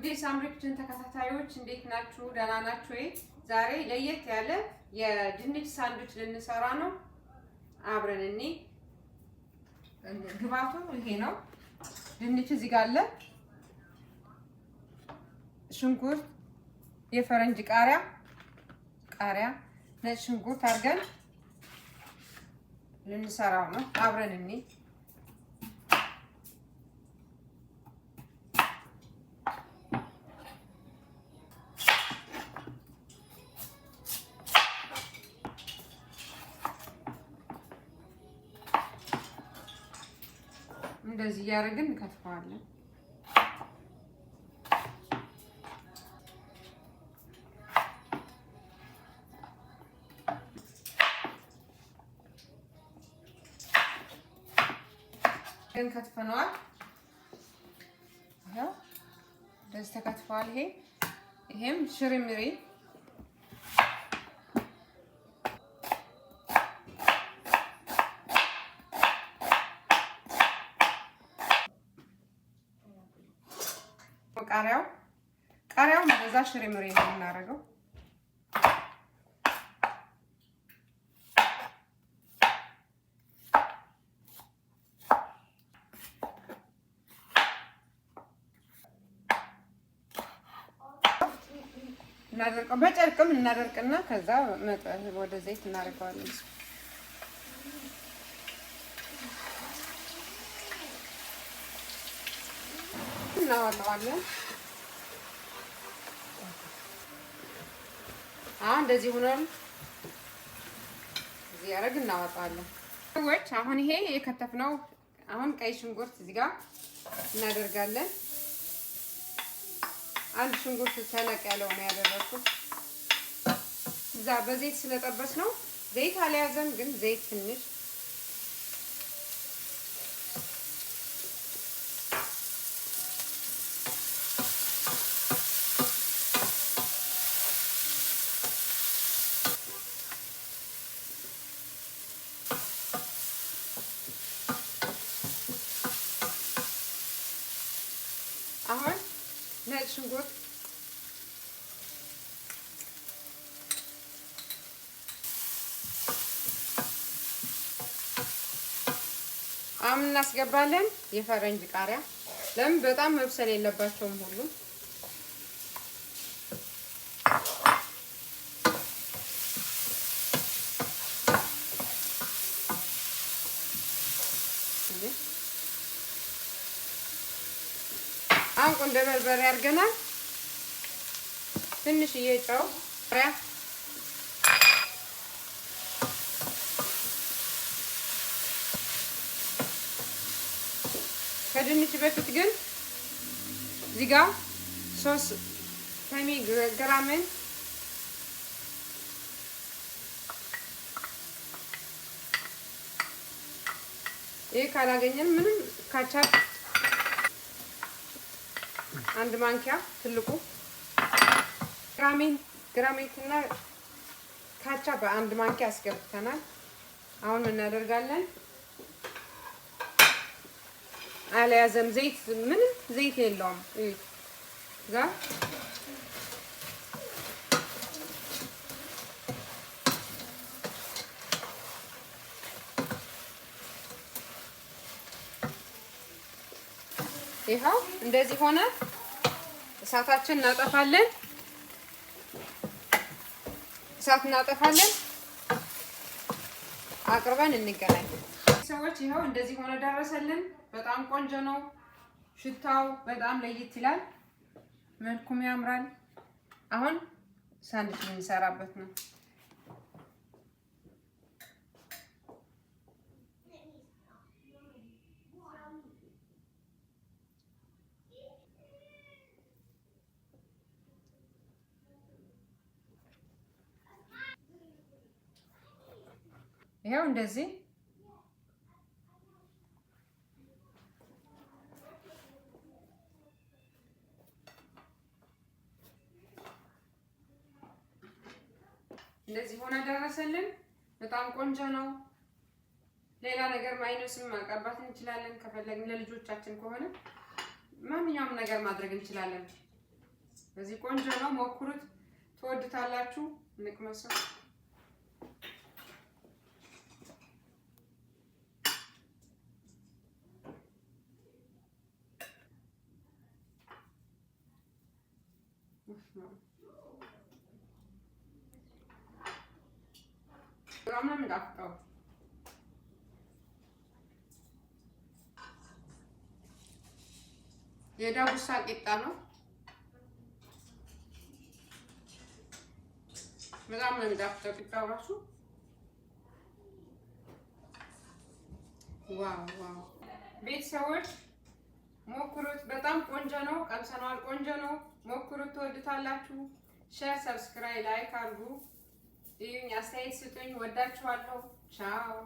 ውዴ ሳምሪ ኪችን ተከታታዮች እንዴት ናችሁ? ደህና ናችሁ ወይ? ዛሬ ለየት ያለ የድንች ሳንድዊች ልንሰራ ነው። አብረን እኔ ግብአቱ ይሄ ነው። ድንች እዚህ ጋር አለ፣ ሽንኩርት፣ የፈረንጅ ቃሪያ፣ ነጭ ሽንኩርት አድርገን ልንሰራው ነው። አብረን እኔ እንደዚህ እያደረግን እንከትፈዋለን። ከትፈነዋል። ያው እንደዚህ ተከትፈዋል። ይሄም ሽርምሪ ቃሪያው እንደዛ ሽርምሪ ነው የምናደርገው። እናደርቀው በጨርቅም እናደርቅና ከዛ ወደ ዘይት እናደርገዋለን። እናወጣዋለን። አሁን እንደዚህ ሆኗል። እዚህ ያረግ እናወጣዋለን። ሰዎች አሁን ይሄ የከተፍነው አሁን ቀይ ሽንኩርት እዚህ ጋር እናደርጋለን። አንድ ሽንኩርት ተለቅ ያለው ነው ያደረኩት። እዛ በዘይት ስለጠበስ ነው። ዘይት አልያዘም፣ ግን ዘይት ትንሽ አሁን ነጭ ሽንኩርት አሁን እናስገባለን። የፈረንጅ ቃሪያ ለምን በጣም መብሰል የለባቸውም ሁሉ አሁን ቁንደ በርበሬ አድርገናል። ትንሽዬ ጨው ከድንች በፊት ግን እዚህ ጋር 3 ግራምን ይሄ ካላገኘን ምንም ካቻፕ 1 ማንኪያ ትልቁ ግራሜትና ካቻፕ 1 ማንኪያ አስገብተናል። አሁን እናደርጋለን። አልያዘም ዘይት፣ ምንም ዘይት የለውም። እዛ ይኸው እንደዚህ ሆነ። እሳታችን እናጠፋለን። አቅርበን እንገናኝ። ሰዎች ይኸው እንደዚህ ሆነ ደረሰልን። በጣም ቆንጆ ነው። ሽታው በጣም ለየት ይላል። መልኩም ያምራል። አሁን ሳንድዊች የምንሰራበት ነው። ይሄው እንደዚህ ሆነ ደረሰልን። በጣም ቆንጆ ነው። ሌላ ነገር ማይነስም ማቀባት እንችላለን። ከፈለግን ለልጆቻችን ከሆነ ማንኛውም ነገር ማድረግ እንችላለን። በዚህ ቆንጆ ነው፣ ሞክሩት፣ ትወዱታላችሁ። እንቅመሰው። በጣም ነው የሚጣፍጠው። የዳጉሳ ቂጣ ነው። በጣም ነው የሚጣፍጠው ቂጣው ራሱ። ዋው ዋው! ቤተሰቦች ሞክሩት፣ በጣም ቆንጆ ነው። ቀምሰናል፣ ቆንጆ ነው። ሞክሩት፣ ትወዱታላችሁ። ሼር፣ ሰብስክራይብ፣ ላይክ አድርጉ። ይሁን አስተያየት ስጡኝ። ወዳችኋለሁ። ቻው